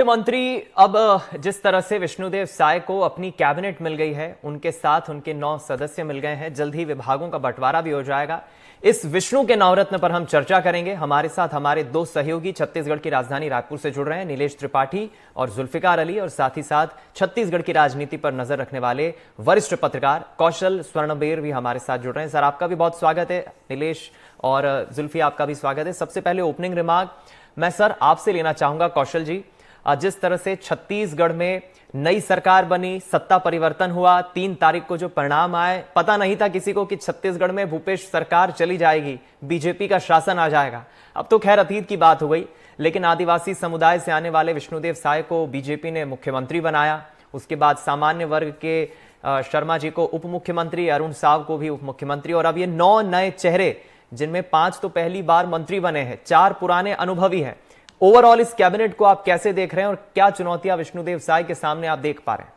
मुख्यमंत्री अब जिस तरह से विष्णुदेव साय को अपनी कैबिनेट मिल गई है, उनके साथ उनके 9 सदस्य मिल गए हैं। जल्द ही विभागों का बंटवारा भी हो जाएगा। इस विष्णु के नवरत्न पर हम चर्चा करेंगे। हमारे साथ हमारे 2 सहयोगी छत्तीसगढ़ की राजधानी रायपुर से जुड़ रहे हैं, नीलेश त्रिपाठी और जुल्फिकार अली, और साथ ही साथ छत्तीसगढ़ की राजनीति पर नजर रखने वाले वरिष्ठ पत्रकार कौशल स्वर्णबेर भी हमारे साथ जुड़ रहे हैं। सर, आपका भी बहुत स्वागत है। नीलेश और जुल्फी, आपका भी स्वागत है। सबसे पहले ओपनिंग रिमार्क मैं सर आपसे लेना चाहूंगा। कौशल जी, जिस तरह से छत्तीसगढ़ में नई सरकार बनी, सत्ता परिवर्तन हुआ, 3 तारीख को जो परिणाम आए, पता नहीं था किसी को कि छत्तीसगढ़ में भूपेश सरकार चली जाएगी, बीजेपी का शासन आ जाएगा। अब तो खैर अतीत की बात हो गई, लेकिन आदिवासी समुदाय से आने वाले विष्णुदेव साय को बीजेपी ने मुख्यमंत्री बनाया। उसके बाद सामान्य वर्ग के शर्मा जी को उप मुख्यमंत्री, अरुण साव को भी उप मुख्यमंत्री, और अब ये 9 नए चेहरे, जिनमें 5 तो पहली बार मंत्री बने हैं, 4 पुराने अनुभवी हैं। ओवरऑल इस कैबिनेट को आप कैसे देख रहे हैं और क्या चुनौतियां विष्णुदेव साय के सामने आप देख पा रहे हैं?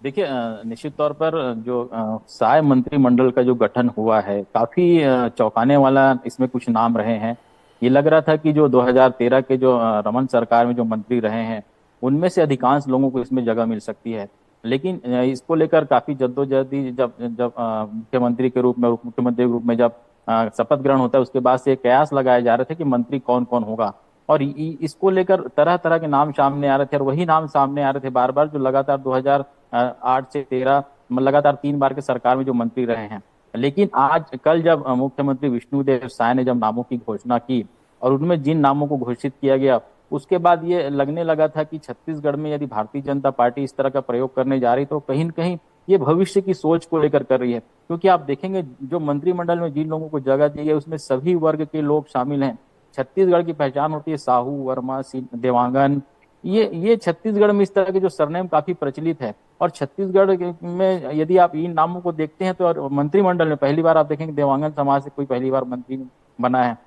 देखिए, निश्चित तौर पर जो साय मंत्रिमंडल का जो गठन हुआ है, काफी चौंकाने वाला इसमें कुछ नाम रहे हैं। ये लग रहा था कि जो 2013 के जो रमन सरकार में जो मंत्री रहे हैं, उनमें से अधिकांश लोगों को इसमें जगह मिल सकती है। लेकिन इसको लेकर काफी जद्दोजहदी जब जब मुख्यमंत्री के रूप में, उप मुख्यमंत्री के रूप में जब शपथ ग्रहण होता है, उसके बाद से कयास लगाए जा रहे थे कि मंत्री कौन कौन होगा, और इसको लेकर तरह तरह के नाम सामने आ रहे थे। और वही नाम सामने आ रहे थे बार बार, जो लगातार 2008 से 13 लगातार 3 बार के सरकार में जो मंत्री रहे हैं। लेकिन आज कल जब मुख्यमंत्री विष्णुदेव साय ने जब नामों की घोषणा की, और उनमें जिन नामों को घोषित किया गया, उसके बाद ये लगने लगा था कि छत्तीसगढ़ में यदि भारतीय जनता पार्टी इस तरह का प्रयोग करने जा रही, तो कहीं न कहीं ये भविष्य की सोच को लेकर कर रही है। क्योंकि आप देखेंगे, जो मंत्रिमंडल में जिन लोगों को जगह दी है, उसमें सभी वर्ग के लोग शामिल हैं। छत्तीसगढ़ की पहचान होती है साहू, वर्मा, देवांगन। ये छत्तीसगढ़ में इस तरह के जो सरनेम काफी प्रचलित है। और छत्तीसगढ़ में यदि आप इन नामों को देखते हैं, तो मंत्रिमंडल में पहली बार आप देखेंगे देवांगन समाज से कोई पहली बार मंत्री बना है।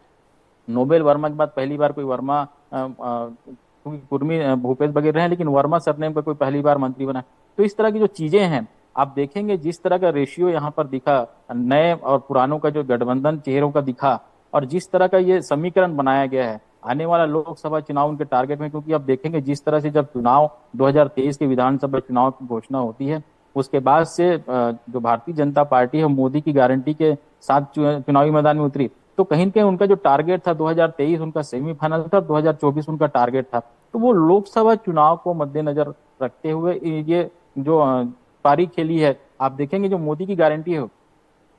नोबेल वर्मा के बाद पहली बार कोई वर्मा, क्योंकि कुर्मी भूपेश बघेल रहे हैं, लेकिन वर्मा सरनेम का कोई पहली बार मंत्री बना है। तो इस तरह की जो चीजें हैं, आप देखेंगे जिस तरह का रेशियो यहाँ पर दिखा, नए और पुरानों का जो गठबंधन चेहरों का दिखा, और जिस तरह का ये समीकरण बनाया गया है आने वाला लोकसभा चुनाव उनके टारगेट में। क्योंकि आप देखेंगे जिस तरह से जब चुनाव 2023 के विधानसभा चुनाव की घोषणा होती है, उसके बाद से जो भारतीय जनता पार्टी है, मोदी की गारंटी के साथ चुनावी मैदान में उतरी। तो कहीं न कहीं उनका जो टारगेट था 2023 उनका सेमीफाइनल था, 2024 उनका टारगेट था। तो वो लोकसभा चुनाव को मद्देनजर रखते हुए ये जो पारी खेली है। आप देखेंगे जो मोदी की गारंटी है,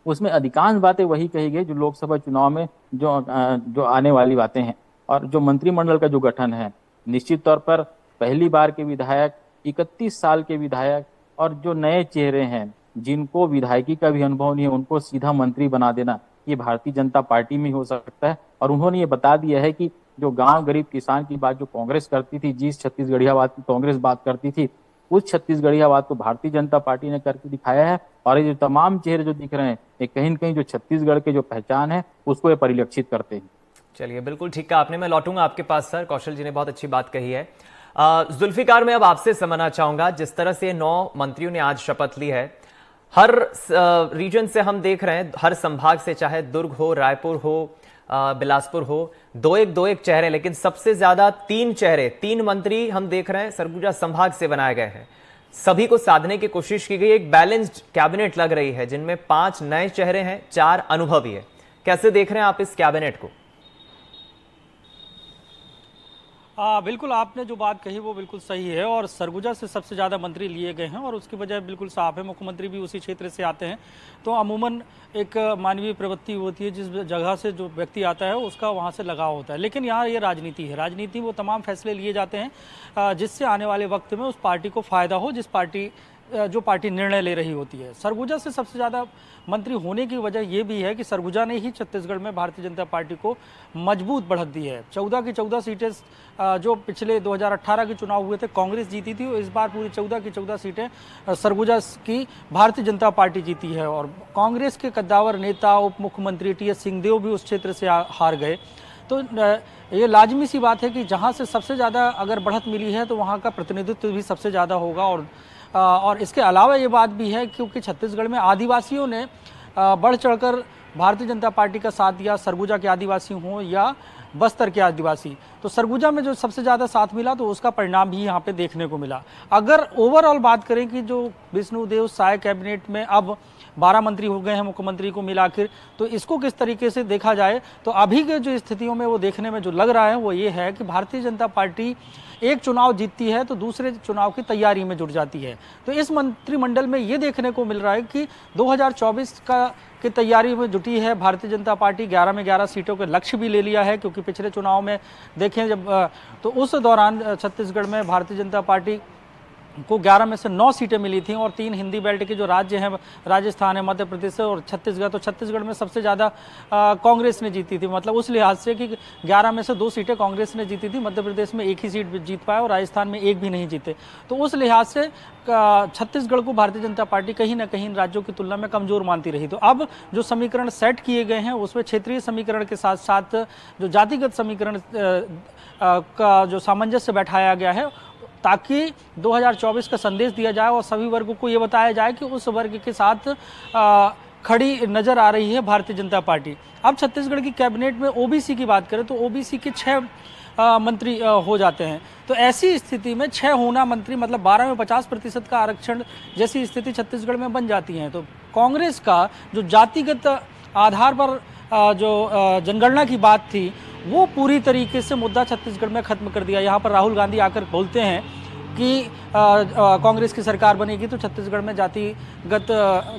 उसमें अधिकांश बातें वही कही गई जो लोकसभा चुनाव में जो आने वाली बातें हैं। और जो मंत्रिमंडल का जो गठन है, निश्चित तौर पर पहली बार के विधायक, 31 साल के विधायक, और जो नए चेहरे हैं जिनको विधायकी का भी अनुभव नहीं है, उनको सीधा मंत्री बना देना, ये भारतीय जनता पार्टी में हो सकता है। और उन्होंने ये बता दिया है कि जो गांव गरीब किसान की बात जो कांग्रेस करती थी, जिस छत्तीसगढ़ियावाद की कांग्रेस बात करती थी, उस छत्तीसगढ़ियावाद को भारतीय जनता पार्टी ने करके दिखाया है। और ये जो तमाम चेहरे जो दिख रहे हैं, ये कहीं न कहीं जो छत्तीसगढ़ के जो पहचान है, उसको ये परिलक्षित करते हैं। चलिए, बिल्कुल ठीक कहा आपने। मैं लौटूंगा आपके पास सर। कौशल जी ने बहुत अच्छी बात कही है। जुल्फिकार, मैं अब आपसे समझना चाहूंगा, जिस तरह से 9 मंत्रियों ने आज शपथ ली है, हर रीजन से हम देख रहे हैं, हर संभाग से, चाहे दुर्ग हो, रायपुर हो, बिलासपुर हो, दो एक चेहरे, लेकिन सबसे ज्यादा 3 चेहरे, 3 मंत्री हम देख रहे हैं सरगुजा संभाग से बनाए गए हैं। सभी को साधने की कोशिश की गई, एक बैलेंस्ड कैबिनेट लग रही है, जिनमें 5 नए चेहरे हैं, 4 अनुभवी है। कैसे देख रहे हैं आप इस कैबिनेट को? बिल्कुल, आपने जो बात कही वो बिल्कुल सही है, और सरगुजा से सबसे ज़्यादा मंत्री लिए गए हैं, और उसकी वजह बिल्कुल साफ है। मुख्यमंत्री भी उसी क्षेत्र से आते हैं। तो अमूमन एक मानवीय प्रवृत्ति होती है, जिस जगह से जो व्यक्ति आता है उसका वहाँ से लगाव होता है। लेकिन यहाँ ये राजनीति है। राजनीति वो तमाम फैसले लिए जाते हैं जिससे आने वाले वक्त में उस पार्टी को फ़ायदा हो, जो पार्टी निर्णय ले रही होती है। सरगुजा से सबसे ज़्यादा मंत्री होने की वजह यह भी है कि सरगुजा ने ही छत्तीसगढ़ में भारतीय जनता पार्टी को मजबूत बढ़त दी है। 14 की 14 सीटें जो पिछले 2018 के चुनाव हुए थे कांग्रेस जीती थी, इस बार पूरी 14 की 14 सीटें सरगुजा की भारतीय जनता पार्टी जीती है। और कांग्रेस के कद्दावर नेता उप मुख्यमंत्री TS सिंहदेव भी उस क्षेत्र से हार गए। तो ये लाजमी सी बात है कि जहाँ से सबसे ज़्यादा अगर बढ़त मिली है, तो वहाँ का प्रतिनिधित्व भी सबसे ज़्यादा होगा। और इसके अलावा ये बात भी है क्योंकि छत्तीसगढ़ में आदिवासियों ने बढ़ चढ़कर भारतीय जनता पार्टी का साथ दिया, सरगुजा के आदिवासी हों या बस्तर के आदिवासी। तो सरगुजा में जो सबसे ज़्यादा साथ मिला तो उसका परिणाम भी यहाँ पे देखने को मिला। अगर ओवरऑल बात करें कि जो विष्णुदेव साय कैबिनेट में अब 12 मंत्री हो गए हैं मुख्यमंत्री को मिलाकर, तो इसको किस तरीके से देखा जाए तो अभी के जो स्थितियों में वो देखने में जो लग रहा है वो ये है कि भारतीय जनता पार्टी एक चुनाव जीतती है तो दूसरे चुनाव की तैयारी में जुट जाती है। तो इस मंत्रिमंडल में ये देखने को मिल रहा है कि 2024 की तैयारी में जुटी है भारतीय जनता पार्टी। 11 में 11 सीटों के लक्ष्य भी ले लिया है, क्योंकि पिछले चुनाव में देखें जब तो उस दौरान छत्तीसगढ़ में भारतीय जनता पार्टी को 11 में से 9 सीटें मिली थी और 3 हिंदी बेल्ट के जो राज्य हैं, राजस्थान है, मध्य प्रदेश है और छत्तीसगढ़, तो छत्तीसगढ़ में सबसे ज़्यादा कांग्रेस ने जीती थी। मतलब उस लिहाज से कि 11 में से 2 सीटें कांग्रेस ने जीती थी, मध्य प्रदेश में 1 ही सीट जीत पाया और राजस्थान में 1 भी नहीं जीते। तो उस लिहाज से छत्तीसगढ़ को भारतीय जनता पार्टी कहीं ना कहीं राज्यों की तुलना में कमजोर मानती रही। तो अब जो समीकरण सेट किए गए हैं उसमें क्षेत्रीय समीकरण के साथ साथ जो जातिगत समीकरण का जो सामंजस्य बैठाया गया है, ताकि 2024 का संदेश दिया जाए और सभी वर्गों को ये बताया जाए कि उस वर्ग के साथ खड़ी नजर आ रही है भारतीय जनता पार्टी। अब छत्तीसगढ़ की कैबिनेट में ओबीसी की बात करें तो ओबीसी के 6 मंत्री हो जाते हैं। तो ऐसी स्थिति में 6 होना मंत्री मतलब 12 में 50% का आरक्षण जैसी स्थिति छत्तीसगढ़ में बन जाती है। तो कांग्रेस का जो जातिगत आधार पर जो जनगणना की बात थी वो पूरी तरीके से मुद्दा छत्तीसगढ़ में खत्म कर दिया। यहाँ पर राहुल गांधी आकर बोलते हैं कि कांग्रेस की सरकार बनेगी तो छत्तीसगढ़ में जातिगत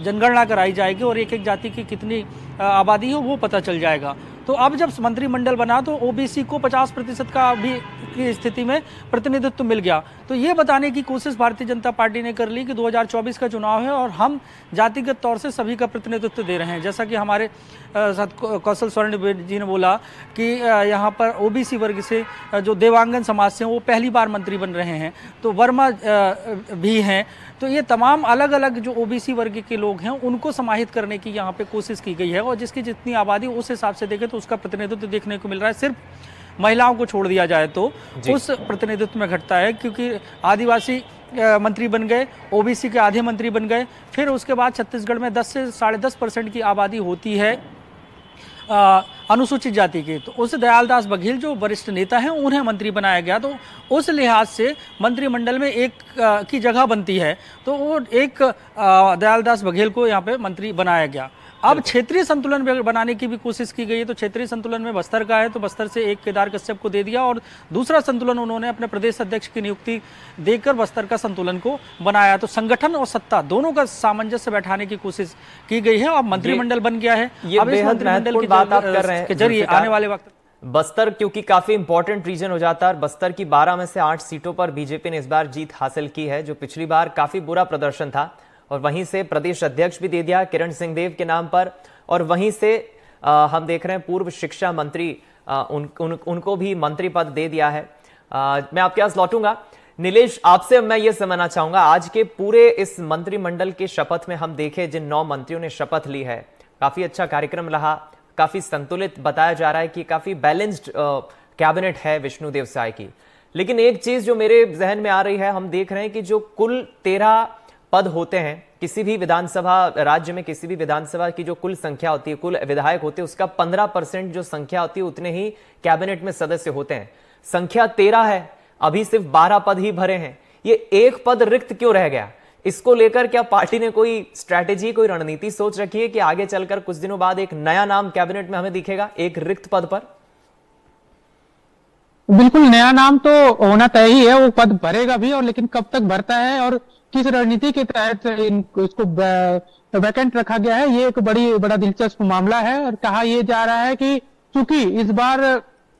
जनगणना कराई जाएगी और एक एक जाति की कितनी आबादी हो वो पता चल जाएगा। तो अब जब मंत्रिमंडल बना तो ओबीसी को 50% का भी की स्थिति में प्रतिनिधित्व मिल गया। तो ये बताने की कोशिश भारतीय जनता पार्टी ने कर ली कि 2024 का चुनाव है और हम जातिगत तौर से सभी का प्रतिनिधित्व दे रहे हैं। जैसा कि हमारे कौशल स्वर्ण जी ने बोला कि यहाँ पर ओबीसी वर्ग से जो देवांगन समाज से वो पहली बार मंत्री बन रहे हैं, तो वर्मा भी हैं। तो ये तमाम अलग अलग जो ओबीसी वर्ग के लोग हैं उनको समाहित करने की यहाँ पे कोशिश की गई है और जिसकी जितनी आबादी उस हिसाब से देखें तो उसका प्रतिनिधित्व देखने को मिल रहा है। सिर्फ महिलाओं को छोड़ दिया जाए तो उस प्रतिनिधित्व में घटता है, क्योंकि आदिवासी मंत्री बन गए, ओबीसी के आधे मंत्री बन गए। फिर उसके बाद छत्तीसगढ़ में 10 से 10.5% की आबादी होती है अनुसूचित जाति की। तो उस दयालदास बघेल जो वरिष्ठ नेता हैं उन्हें मंत्री बनाया गया। तो उस लिहाज से मंत्रिमंडल में एक की जगह बनती है, तो वो एक दयालदास बघेल को यहाँ पे मंत्री बनाया गया। अब क्षेत्रीय संतुलन बनाने की भी कोशिश की गई है। तो क्षेत्रीय संतुलन में बस्तर का है तो बस्तर से एक केदार कश्यप को दे दिया और दूसरा संतुलन उन्होंने अपने प्रदेश अध्यक्ष की नियुक्ति देकर बस्तर का संतुलन को बनाया। तो संगठन और सत्ता दोनों का सामंजस्य बैठाने की कोशिश की गई है। अब मंत्रिमंडल बन गया है। अब इस मंत्रिमंडल की बात आप कर रहे हैं के जरिए आने वाले वक्त बस्तर क्योंकि काफी इंपॉर्टेंट रीजन हो जाता है। बस्तर की 12 में से 8 सीटों पर बीजेपी ने इस बार जीत हासिल की है, जो पिछली बार काफी बुरा प्रदर्शन था। और वहीं से प्रदेश अध्यक्ष भी दे दिया किरण सिंहदेव के नाम पर। और वहीं से हम देख रहे हैं पूर्व शिक्षा मंत्री उनको भी मंत्री पद दे दिया है। मैं आपके पास लौटूंगा। नीलेश, आपसे मैं ये समझना चाहूंगा, आज के पूरे इस मंत्रिमंडल के शपथ में हम देखें जिन 9 मंत्रियों ने शपथ ली है, काफी अच्छा कार्यक्रम रहा, काफी संतुलित बताया जा रहा है कि काफी बैलेंस्ड कैबिनेट है विष्णुदेव साय की। लेकिन एक चीज जो मेरे जहन में आ रही है, हम देख रहे हैं कि जो कुल 13 पद होते हैं किसी भी विधानसभा राज्य में, किसी भी विधानसभा की जो कुल संख्या होती है, कुल विधायक होते हैं, उसका 15% जो संख्या होती है उतने ही कैबिनेट में सदस्य होते हैं। संख्या 13 है, अभी सिर्फ 12 पद ही भरे हैं। ये एक पद रिक्त क्यों रह गया? इसको लेकर क्या पार्टी ने कोई स्ट्रैटेजी, कोई रणनीति सोच रखी है कि आगे चलकर कुछ दिनों बाद एक नया नाम कैबिनेट में हमें दिखेगा एक रिक्त पद पर? बिल्कुल, नया नाम तो होना तय ही है, वो पद भरेगा भी, और लेकिन कब तक भरता है और किस रणनीति के तहत इसको वैकेंट रखा गया है, ये एक बड़ा दिलचस्प मामला है। और कहा यह जा रहा है कि चूंकि इस बार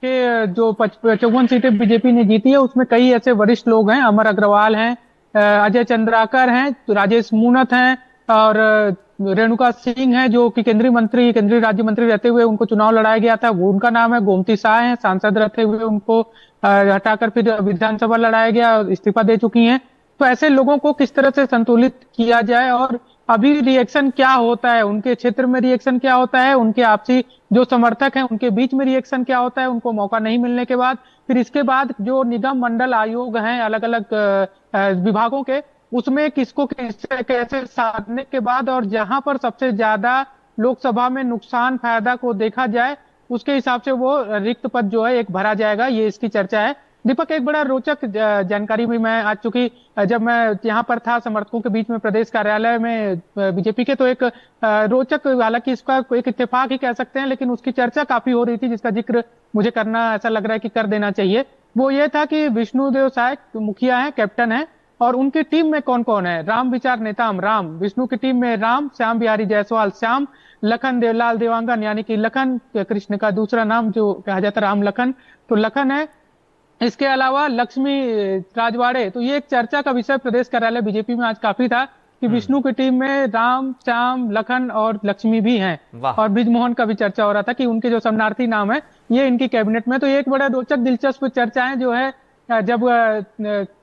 के जो 54 सीटें बीजेपी ने जीती है उसमें कई ऐसे वरिष्ठ लोग हैं, अमर अग्रवाल हैं, अजय चंद्राकर हैं, राजेश मूणत हैं और रेणुका सिंह हैं जो कि केंद्रीय राज्य मंत्री रहते हुए उनको चुनाव लड़ाया गया था, वो उनका नाम है। गोमती शाह हैं, सांसद रहते हुए उनको हटाकर फिर विधानसभा लड़ाया गया, इस्तीफा दे चुकी हैं। तो ऐसे लोगों को किस तरह से संतुलित किया जाए और अभी रिएक्शन क्या होता है, उनके क्षेत्र में रिएक्शन क्या होता है, उनके आपसी जो समर्थक हैं उनके बीच में रिएक्शन क्या होता है, उनको मौका नहीं मिलने के बाद, फिर इसके बाद जो निगम मंडल आयोग हैं अलग अलग विभागों के, उसमें किसको कैसे साधने के बाद, और जहां पर सबसे ज्यादा लोकसभा में नुकसान फायदा को देखा जाए उसके हिसाब से वो रिक्त पद जो है एक भरा जाएगा, ये इसकी चर्चा है। दीपक, एक बड़ा रोचक जानकारी भी मैं आज, चूंकि जब मैं यहाँ पर था समर्थकों के बीच में प्रदेश कार्यालय में बीजेपी के, तो एक रोचक, हालांकि इसका एक इत्तेफाक ही कह सकते हैं, लेकिन उसकी चर्चा काफी हो रही थी, जिसका जिक्र मुझे करना ऐसा लग रहा है कि कर देना चाहिए। वो ये था कि विष्णुदेव साय मुखिया है, कैप्टन है, और उनकी टीम में कौन कौन है। राम विचार नेताम राम, विष्णु की टीम में राम, श्याम बिहारी जायसवाल श्याम, लखन देवलाल देवांगन यानी कि लखन, कृष्ण का दूसरा नाम जो कहा जाता है राम लखन, तो लखन है। इसके अलावा लक्ष्मी राजवाड़े। तो ये एक चर्चा का विषय प्रदेश कार्यालय बीजेपी में आज काफी था कि विष्णु की टीम में राम, श्याम, लखन और लक्ष्मी भी हैं। वाह। और ब्रिजमोहन का भी चर्चा हो रहा था कि उनके जो शरणार्थी नाम है ये इनकी कैबिनेट में। तो ये एक बड़ा रोचक दिलचस्प चर्चा है, जो है जब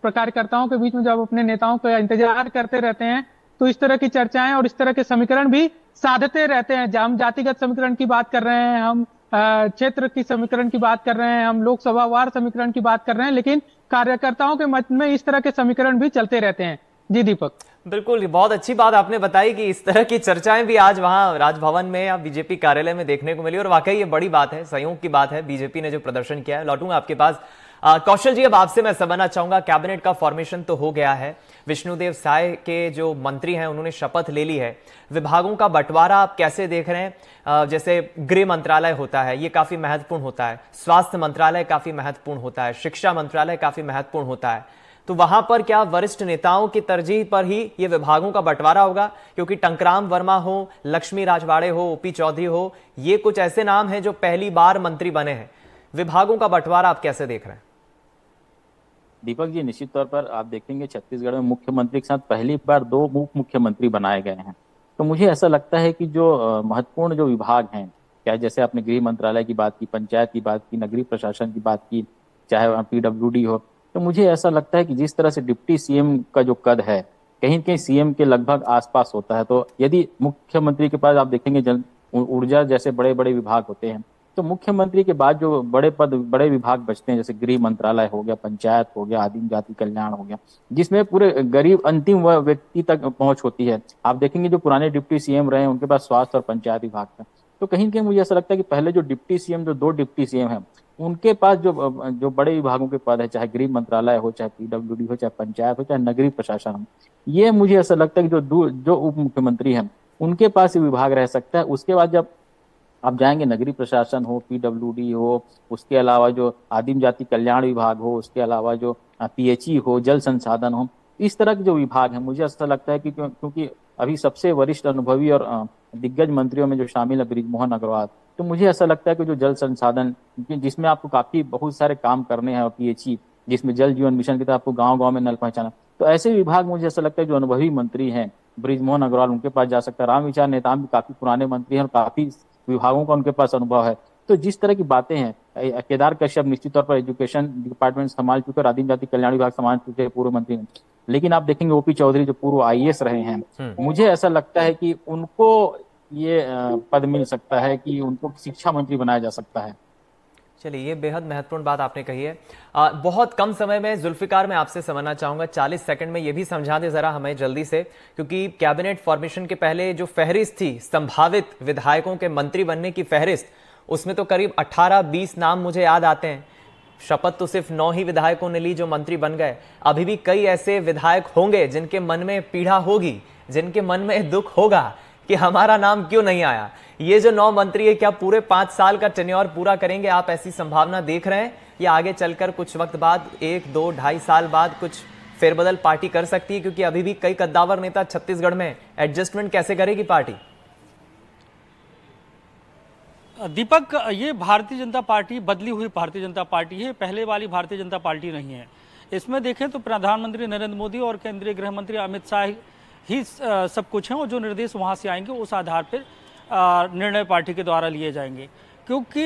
कार्यकर्ताओं के बीच में जब अपने नेताओं का इंतजार करते रहते हैं, तो इस तरह की चर्चाएं और इस तरह के समीकरण भी साधते रहते हैं। हम जातिगत समीकरण की बात कर रहे हैं, हम क्षेत्र की समीकरण की बात कर रहे हैं, हम लोकसभा वार समीकरण की बात कर रहे हैं, लेकिन कार्यकर्ताओं के मत में इस तरह के समीकरण भी चलते रहते हैं। जी दीपक। बिल्कुल, बहुत अच्छी बात आपने बताई कि इस तरह की चर्चाएं भी आज वहां राजभवन में या बीजेपी कार्यालय में देखने को मिली, और वाकई ये बड़ी बात है, संयोग की बात है बीजेपी ने जो प्रदर्शन किया है। लौटूंगा आपके पास। कौशल जी, अब आपसे मैं समझना चाहूंगा, कैबिनेट का फॉर्मेशन तो हो गया है, विष्णुदेव साय के जो मंत्री हैं उन्होंने शपथ ले ली है, विभागों का बंटवारा आप कैसे देख रहे हैं? जैसे गृह मंत्रालय होता है, ये काफी महत्वपूर्ण होता है, स्वास्थ्य मंत्रालय काफी महत्वपूर्ण होता है, शिक्षा मंत्रालय काफी महत्वपूर्ण होता है, तो वहां पर क्या वरिष्ठ नेताओं की तरजीह पर ही ये विभागों का बंटवारा होगा? क्योंकि टंकराम वर्मा हो, लक्ष्मी राजवाड़े हो, ओपी चौधरी हो, ये कुछ ऐसे नाम हैं जो पहली बार मंत्री बने हैं। विभागों का बंटवारा आप कैसे देख रहे हैं? दीपक जी, निश्चित तौर पर आप देखेंगे छत्तीसगढ़ में मुख्यमंत्री के साथ पहली बार 2 उप मुख्यमंत्री बनाए गए हैं। तो मुझे ऐसा लगता है कि जो महत्वपूर्ण जो विभाग हैं, क्या जैसे आपने गृह मंत्रालय की बात की, पंचायत की बात की, नगरीय प्रशासन की बात की, चाहे PWD हो, तो मुझे ऐसा लगता है कि जिस तरह से डिप्टी सीएम का जो कद है कहीं न कहीं सीएम के लगभग आसपास होता है, तो यदि मुख्यमंत्री के पास आप देखेंगे ऊर्जा जैसे बड़े बड़े विभाग होते हैं, तो मुख्यमंत्री के बाद जो बड़े पद, बड़े विभाग बचते हैं, जैसे गृह मंत्रालय हो गया, पंचायत हो गया, आदिम जाति कल्याण हो गया, जिसमें पूरे गरीब अंतिम व्यक्ति तक पहुंच होती है। आप देखेंगे जो पुराने डिप्टी सीएम रहे हैं उनके पास स्वास्थ्य और पंचायत विभाग था। तो कहीं न कहीं मुझे ऐसा लगता है कि पहले जो डिप्टी सीएम, जो 2 डिप्टी सीएम हैं, उनके पास जो बड़े विभागों के पद है, चाहे गृह मंत्रालय हो, चाहे PWD हो, चाहे पंचायत हो, चाहे नगरीय प्रशासन हो, ये मुझे ऐसा लगता है कि जो उप मुख्यमंत्री हैं उनके पास ये विभाग रह सकता है। उसके बाद जब आप जाएंगे नगरीय प्रशासन हो, PWD हो, उसके अलावा जो आदिम जाति कल्याण विभाग हो, उसके अलावा जो PHE हो, जल संसाधन हो, इस तरह के जो विभाग हैं, मुझे ऐसा लगता है कि क्योंकि अभी सबसे वरिष्ठ अनुभवी और दिग्गज मंत्रियों में जो शामिल है ब्रिजमोहन अग्रवाल, तो मुझे ऐसा लगता है कि जो जल संसाधन, जिसमें आपको काफी बहुत सारे काम करने हैं, और PHE जिसमें जल जीवन मिशन की तरह आपको गाँव-गाँव में नल पहुंचाना, तो ऐसे विभाग मुझे ऐसा लगता है जो अनुभवी मंत्री हैं ब्रिजमोहन अग्रवाल, उनके पास जा सकता है। राम विचार नेताम भी काफी पुराने मंत्री हैं और काफी विभागों का उनके पास अनुभव है। तो जिस तरह की बातें हैं, केदार कश्यप निश्चित तौर पर एजुकेशन डिपार्टमेंट संभाल चुके और आदिम जाति कल्याण विभाग संभाल चुके पूर्व मंत्री हैं, लेकिन आप देखेंगे ओपी चौधरी जो पूर्व IAS रहे हैं, मुझे ऐसा लगता है कि उनको ये पद मिल सकता है कि उनको शिक्षा मंत्री बनाया जा सकता है। चलिए, ये बेहद महत्वपूर्ण बात आपने कही है। बहुत कम समय में जुल्फिकार, मैं आपसे समझना चाहूंगा, 40 सेकंड में ये भी समझा दे जरा हमें जल्दी से, क्योंकि कैबिनेट फॉर्मेशन के पहले जो फहरिस्त थी संभावित विधायकों के मंत्री बनने की फहरिस्त, उसमें तो करीब 18-20 नाम मुझे याद आते हैं। शपथ तो सिर्फ 9 ही विधायकों ने ली जो मंत्री बन गए। अभी भी कई ऐसे विधायक होंगे जिनके मन में पीड़ा होगी, जिनके मन में दुख होगा कि हमारा नाम क्यों नहीं आया। ये जो 9 मंत्री है, क्या पूरे 5 साल का टेन्योर पूरा करेंगे? आप ऐसी संभावना देख रहे हैं या आगे चलकर कुछ वक्त बाद, 1, 2, 2.5 साल बाद कुछ फेरबदल पार्टी कर सकती है? क्योंकि अभी भी कई कद्दावर नेता छत्तीसगढ़ में, एडजस्टमेंट कैसे करेगी पार्टी? दीपक, ये भारतीय जनता पार्टी बदली हुई भारतीय जनता पार्टी है, पहले वाली भारतीय जनता पार्टी नहीं है। इसमें देखें तो प्रधानमंत्री नरेंद्र मोदी और केंद्रीय गृह मंत्री अमित शाह ही सब कुछ हैं, और जो निर्देश वहां से आएंगे उस आधार पर निर्णय पार्टी के द्वारा लिए जाएंगे। क्योंकि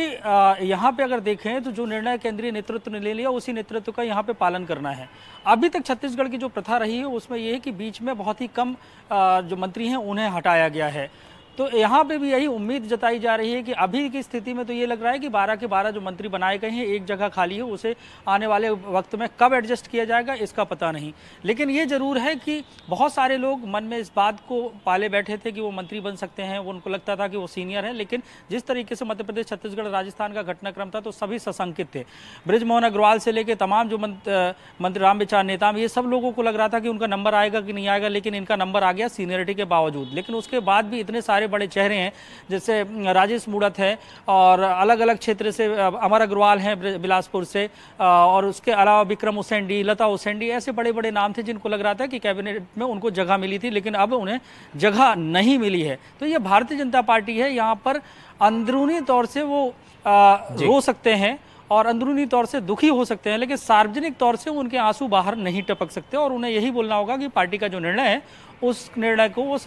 यहाँ पे अगर देखें तो जो निर्णय केंद्रीय नेतृत्व ने ले लिया उसी नेतृत्व का यहाँ पे पालन करना है। अभी तक छत्तीसगढ़ की जो प्रथा रही है उसमें यह है कि बीच में बहुत ही कम जो मंत्री हैं उन्हें हटाया गया है। तो यहाँ पे भी यही उम्मीद जताई जा रही है कि अभी की स्थिति में तो ये लग रहा है कि 12 के 12 जो मंत्री बनाए गए हैं, एक जगह खाली है, उसे आने वाले वक्त में कब एडजस्ट किया जाएगा इसका पता नहीं। लेकिन ये जरूर है कि बहुत सारे लोग मन में इस बात को पाले बैठे थे कि वो मंत्री बन सकते हैं, उनको लगता था कि वो सीनियर हैं, लेकिन जिस तरीके से मध्य प्रदेश, छत्तीसगढ़, राजस्थान का घटनाक्रम था तो सभी सशंकित थे। बृजमोहन अग्रवाल से लेकर तमाम जो मंत्री रामविचार नेताम, ये सब लोगों को लग रहा था कि उनका नंबर आएगा कि नहीं आएगा, लेकिन इनका नंबर आ गया सीनियरिटी के बावजूद। लेकिन उसके बाद भी इतने सारे बड़े चेहरे हैं, जैसे राजेश मूणत है और अलग अलग क्षेत्र से अमर अग्रवाल हैं बिलासपुर से, और उसके अलावा विक्रम उसेंडी, लता उसेंडी, ऐसे बड़े बड़े नाम थे जिनको लग रहा था कि कैबिनेट में उनको जगह मिली थी, लेकिन अब उन्हें जगह नहीं मिली है। तो ये भारतीय जनता पार्टी है, यहाँ पर अंदरूनी तौर से वो रो सकते हैं और अंदरूनी तौर से दुखी हो सकते हैं, लेकिन सार्वजनिक तौर से उनके आंसू बाहर नहीं टपक सकते। और उन्हें यही बोलना होगा कि पार्टी का जो निर्णय है उस निर्णय को वो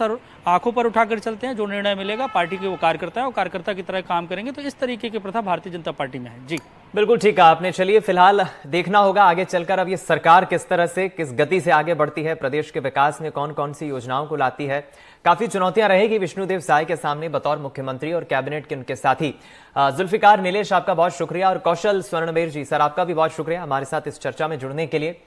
आंखों पर उठाकर चलते हैं। जो निर्णय मिलेगा पार्टी के वो कार्यकर्ता है और कार्यकर्ता की तरह काम करेंगे। तो इस तरीके की प्रथा भारतीय जनता पार्टी में है। जी बिल्कुल ठीक कहा आपने। चलिए फिलहाल देखना होगा आगे चलकर अब ये सरकार किस तरह से, किस गति से आगे बढ़ती है, प्रदेश के विकास में कौन कौन सी योजनाओं को लाती है। काफी चुनौतियां रहेगी विष्णुदेव साय के सामने बतौर मुख्यमंत्री और कैबिनेट के उनके साथी। जुल्फिकार, नीलेश, आपका बहुत शुक्रिया, और कौशल स्वर्णमेर जी, सर आपका भी बहुत शुक्रिया हमारे साथ इस चर्चा में जुड़ने के लिए।